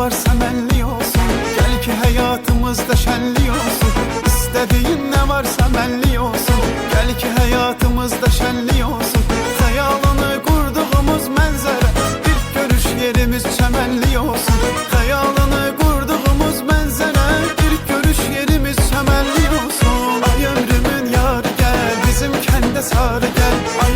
varsa mənli olsun. Gel ki hayatımızda şenli olsun. İstediğin ne varsa mənli olsun. Gel ki hayatımızda şenli olsun. Hayalını kurduğumuz mənzərə, ilk görüş yerimiz çəmənli olsun. Hayalını kurduğumuz mənzərə, ilk görüş yerimiz çəmənli olsun. Ay ömrümün yarı gel, bizim kəndə sarı gel.